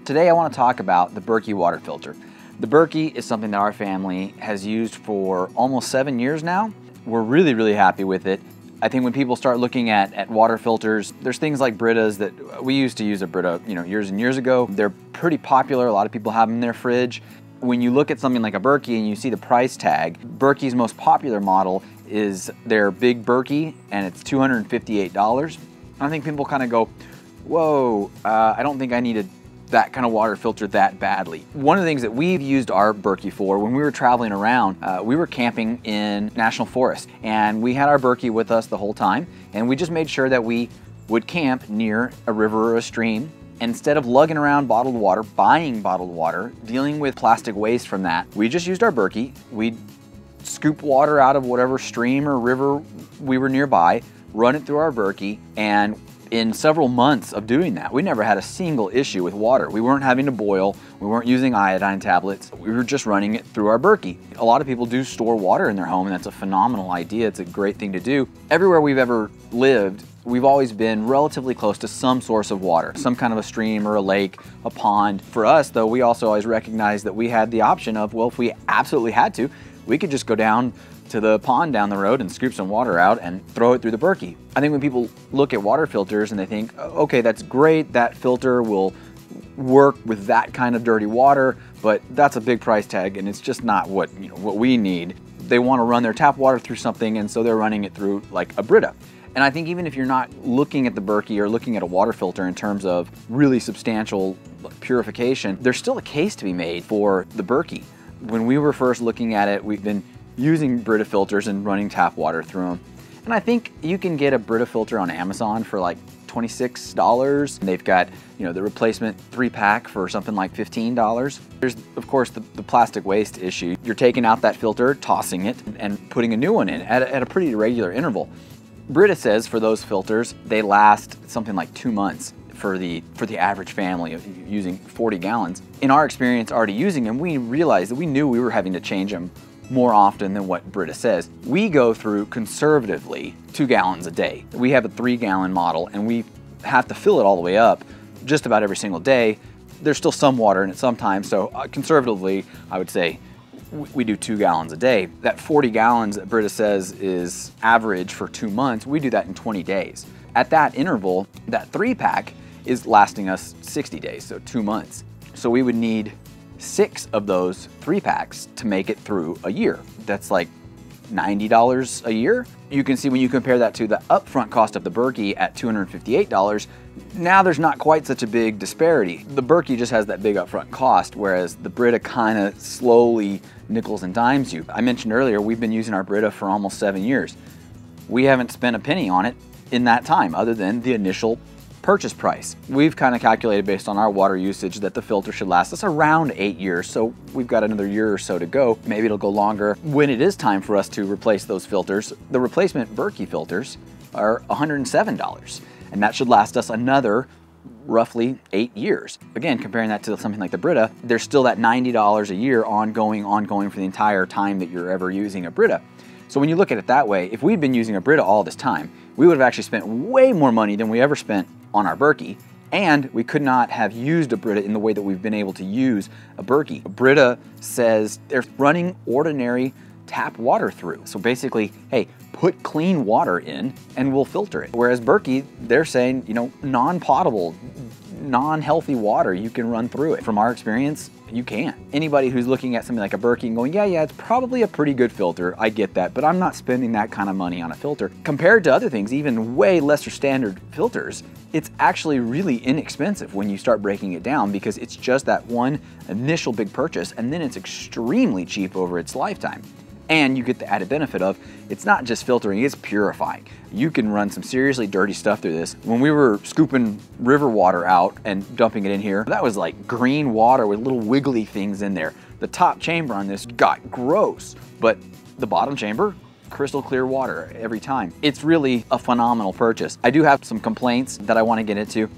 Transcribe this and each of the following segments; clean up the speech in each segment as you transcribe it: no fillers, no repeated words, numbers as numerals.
Today I want to talk about the Berkey water filter. The Berkey is something that our family has used for almost 7 years now. We're really happy with it. I think when people start looking at water filters, there's things like Britas that we used to use a Brita, years and years ago. They're pretty popular. A lot of people have them in their fridge. When you look at something like a Berkey and you see the price tag, Berkey's most popular model is their Big Berkey, and it's $258. I think people kind of go, whoa, I don't think I needed that kind of water filter that badly. One of the things that we've used our Berkey for, when we were traveling around, we were camping in national forest, and we had our Berkey with us the whole time, and we just made sure that we would camp near a river or a stream. Instead of lugging around bottled water, buying bottled water, dealing with plastic waste from that, we just used our Berkey. We'd scoop water out of whatever stream or river we were nearby, run it through our Berkey, and in several months of doing that, we never had a single issue with water. We weren't having to boil, we weren't using iodine tablets, we were just running it through our Berkey. A lot of people do store water in their home, and that's a phenomenal idea. It's a great thing to do. Everywhere we've ever lived, we've always been relatively close to some source of water, some kind of a stream or a lake, a pond. For us, though, we also always recognized that we had the option of, well, if we absolutely had to, we could just go down to the pond down the road and scoop some water out and throw it through the Berkey. I think when people look at water filters and they think, okay, that's great, that filter will work with that kind of dirty water, but that's a big price tag and it's just not what we need. They want to run their tap water through something, and so they're running it through like a Brita. And I think even if you're not looking at the Berkey or looking at a water filter in terms of really substantial purification, there's still a case to be made for the Berkey. When we were first looking at it, we've been using Brita filters and running tap water through them. And I think you can get a Brita filter on Amazon for like $26. They've got, the replacement 3-pack for something like $15. There's, of course, the plastic waste issue. You're taking out that filter, tossing it, and putting a new one in at a pretty regular interval. Brita says for those filters, they last something like 2 months for the average family of using 40 gallons. In our experience already using them, we realized that we knew we were having to change them more often than what Brita says. We go through conservatively 2 gallons a day. We have a 3-gallon model, and we have to fill it all the way up just about every single day. There's still some water in it sometimes, so conservatively, I would say we do 2 gallons a day. That 40 gallons that Brita says is average for 2 months, we do that in 20 days. At that interval, that 3-pack is lasting us 60 days, so 2 months. So we would need 6 of those 3-packs to make it through a year. That's like $90 a year. You can see when you compare that to the upfront cost of the Berkey at $258, now there's not quite such a big disparity. The Berkey just has that big upfront cost, whereas the Brita kind of slowly nickels and dimes you. I mentioned earlier, we've been using our Brita for almost 7 years. We haven't spent a penny on it in that time, other than the initial purchase price. We've kind of calculated based on our water usage that the filter should last us around 8 years, so we've got another year or so to go. Maybe it'll go longer. When it is time for us to replace those filters, the replacement Berkey filters are $107, and that should last us another roughly 8 years. Again, comparing that to something like the Brita, there's still that $90 a year ongoing for the entire time that you're ever using a Brita. So when you look at it that way, if we'd been using a Brita all this time, we would have actually spent way more money than we ever spent on our Berkey, and we could not have used a Brita in the way that we've been able to use a Berkey. Brita says they're running ordinary tap water through. So basically, hey, put clean water in and we'll filter it. Whereas Berkey, they're saying, non-potable, non-healthy water, you can run through it. From our experience, you can't. Anybody who's looking at something like a Berkey and going, yeah, it's probably a pretty good filter, I get that, but I'm not spending that kind of money on a filter. Compared to other things, even way lesser standard filters, it's actually really inexpensive when you start breaking it down, because it's just that one initial big purchase, and then it's extremely cheap over its lifetime. And you get the added benefit of, it's not just filtering, it's purifying. You can run some seriously dirty stuff through this. When we were scooping river water out and dumping it in here, that was like green water with little wiggly things in there. The top chamber on this got gross, but the bottom chamber, crystal clear water every time. It's really a phenomenal purchase. I do have some complaints that I want to get into.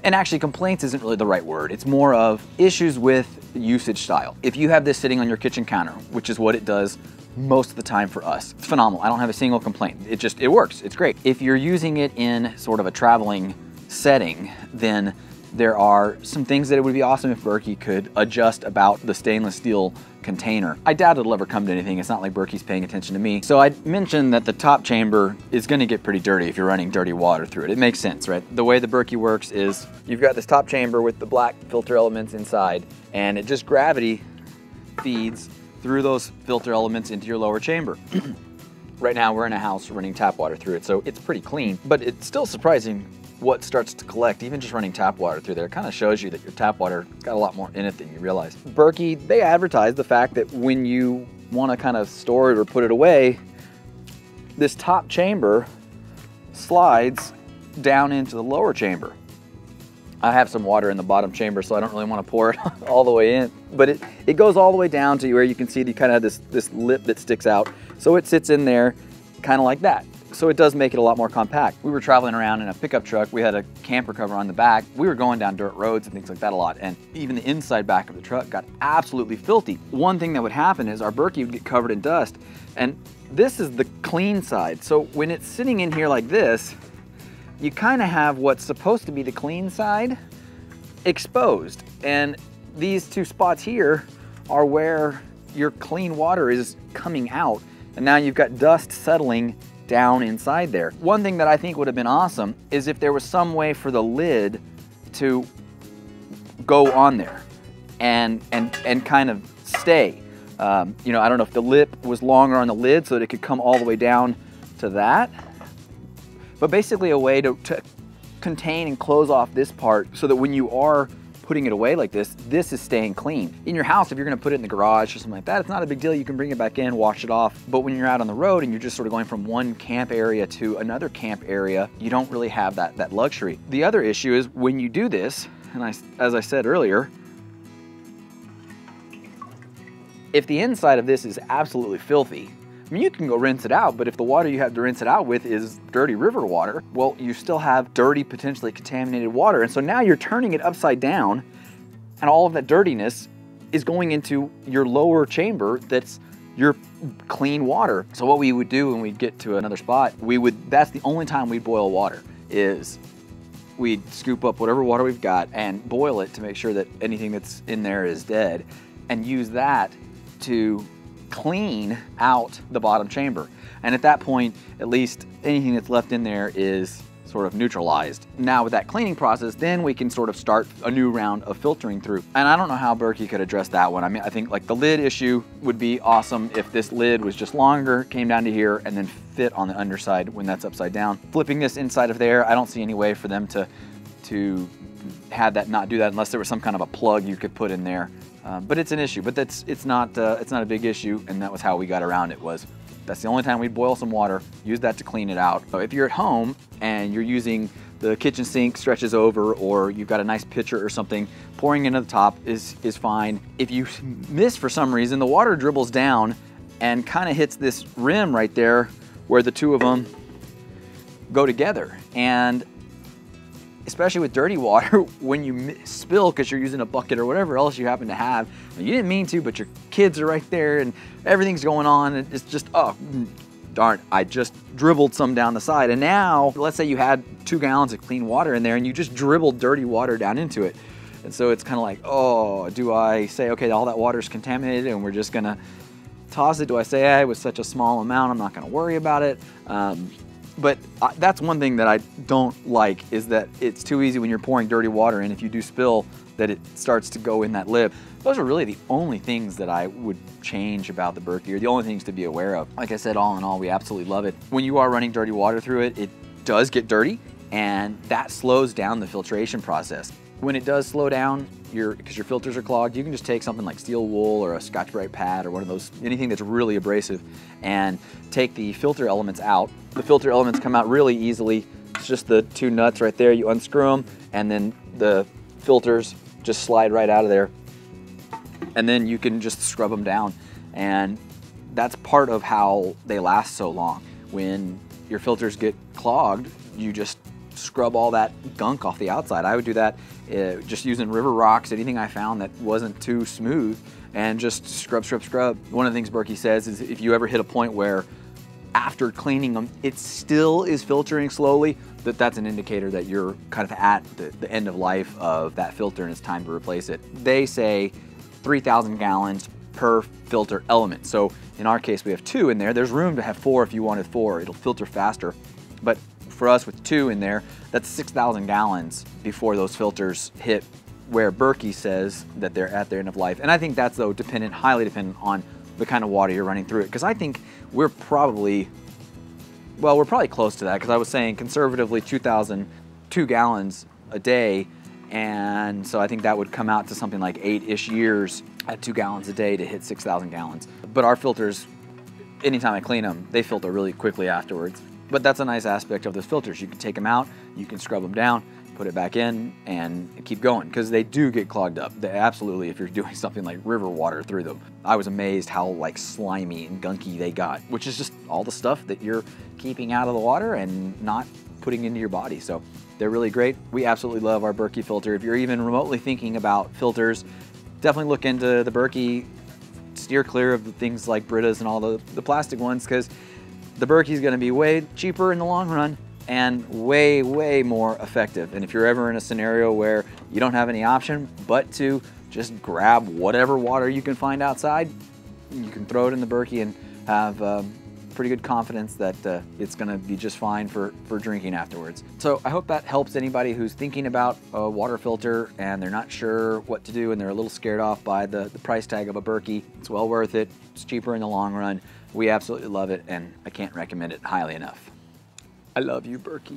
And actually, complaints isn't really the right word. It's more of issues with usage style. If you have this sitting on your kitchen counter, which is what it does most of the time for us, it's phenomenal. I don't have a single complaint. It works. It's great. If you're using it in sort of a traveling setting, then There are some things that it would be awesome if Berkey could adjust about the stainless steel container. I doubt it'll ever come to anything. It's not like Berkey's paying attention to me. So I mentioned that the top chamber is going to get pretty dirty if you're running dirty water through it. It makes sense, right? The way the Berkey works is you've got this top chamber with the black filter elements inside, and it just gravity feeds through those filter elements into your lower chamber. Right now we're in a house running tap water through it, so it's pretty clean, but it's still surprising what starts to collect, even just running tap water through there. It kind of shows you that your tap water got a lot more in it than you realize. Berkey, they advertise the fact that when you want to kind of store it or put it away, this top chamber slides down into the lower chamber. I have some water in the bottom chamber, so I don't really want to pour it all the way in, but it goes all the way down to where you can see you kind of have this lip that sticks out. So it sits in there kind of like that. So it does make it a lot more compact. We were traveling around in a pickup truck. We had a camper cover on the back. We were going down dirt roads and things like that a lot. And even the inside back of the truck got absolutely filthy. One thing that would happen is our Berkey would get covered in dust. And this is the clean side. So when it's sitting in here like this, you kind of have what's supposed to be the clean side exposed. And these two spots here are where your clean water is coming out. And now you've got dust settling down inside there. One thing that I think would have been awesome is if there was some way for the lid to go on there and kind of stay. You know, I don't know if the lip was longer on the lid so that it could come all the way down to that, but basically a way to contain and close off this part so that when you are putting it away like this, this is staying clean. In your house, if you're gonna put it in the garage or something like that, it's not a big deal. You can bring it back in, wash it off. But when you're out on the road and you're just sort of going from one camp area to another camp area, you don't really have that luxury. The other issue is when you do this, and as I said earlier, if the inside of this is absolutely filthy, I mean, you can go rinse it out, but if the water you have to rinse it out with is dirty river water, well, you still have dirty, potentially contaminated water. And so now you're turning it upside down, and all of that dirtiness is going into your lower chamber that's your clean water. So what we would do when we get to another spot, that's the only time we boil water, is we'd scoop up whatever water we've got and boil it to make sure that anything that's in there is dead, and use that to clean out the bottom chamber. And at that point, at least anything that's left in there is sort of neutralized. Now with that cleaning process, then we can sort of start a new round of filtering through. And I don't know how Berkey could address that one. I mean, I think like the lid issue would be awesome if this lid was just longer, came down to here, and then fit on the underside when that's upside down. Flipping this inside of there, I don't see any way for them to have that not do that unless there was some kind of a plug you could put in there. But it's an issue, but it's not a big issue, and that was how we got around it. That's the only time we'd boil some water, use that to clean it out. So if you're at home and you're using the kitchen sink stretches over, or you've got a nice pitcher or something, pouring into the top is fine. If you miss for some reason, the water dribbles down and kind of hits this rim right there where the two of them go together. And especially with dirty water, when you spill because you're using a bucket or whatever else you happen to have, you didn't mean to, but your kids are right there and everything's going on, and it's just, oh, darn, I just dribbled some down the side. And now, let's say you had 2 gallons of clean water in there and you just dribbled dirty water down into it. And so it's kind of like, oh, do I say, okay, all that water's contaminated and we're just gonna toss it? Do I say, hey, it was such a small amount, I'm not gonna worry about it? But that's one thing that I don't like, is that it's too easy when you're pouring dirty water in, if you do spill, that it starts to go in that lip. Those are really the only things that I would change about the Berkey, or the only things to be aware of. Like I said, all in all, we absolutely love it. When you are running dirty water through it, it does get dirty, and that slows down the filtration process. When it does slow down, because your filters are clogged, you can just take something like steel wool or a Scotch-Brite pad or one of those, anything that's really abrasive, and take the filter elements out. The filter elements come out really easily. It's just the 2 nuts right there. You unscrew them, and then the filters just slide right out of there. And then you can just scrub them down. And that's part of how they last so long. When your filters get clogged, you just scrub all that gunk off the outside. I would do that just using river rocks, anything I found that wasn't too smooth, and just scrub, scrub, scrub. One of the things Berkey says is if you ever hit a point where after cleaning them, it still is filtering slowly, that's an indicator that you're kind of at the end of life of that filter and it's time to replace it. They say 3,000 gallons per filter element. So in our case, we have 2 in there. There's room to have 4 if you wanted 4. It'll filter faster. But for us with 2 in there, that's 6,000 gallons before those filters hit where Berkey says that they're at their end of life. And I think that's, though, highly dependent on the kind of water you're running through it. Because I think we're probably close to that, because I was saying conservatively 2 gallons a day. And so I think that would come out to something like 8-ish years at 2 gallons a day to hit 6,000 gallons. But our filters, anytime I clean them, they filter really quickly afterwards. But that's a nice aspect of those filters. You can take them out, you can scrub them down, put it back in, and keep going, because they do get clogged up. They absolutely, if you're doing something like river water through them. I was amazed how like slimy and gunky they got, which is just all the stuff that you're keeping out of the water and not putting into your body. So they're really great. We absolutely love our Berkey filter. If you're even remotely thinking about filters, definitely look into the Berkey. Steer clear of the things like Britas and all the plastic ones, because the Berkey is going to be way cheaper in the long run and way, way more effective. And if you're ever in a scenario where you don't have any option but to just grab whatever water you can find outside, you can throw it in the Berkey and have pretty good confidence that it's going to be just fine for drinking afterwards. So I hope that helps anybody who's thinking about a water filter and they're not sure what to do and they're a little scared off by the price tag of a Berkey. It's well worth it. It's cheaper in the long run. We absolutely love it, and I can't recommend it highly enough. I love you, Berkey.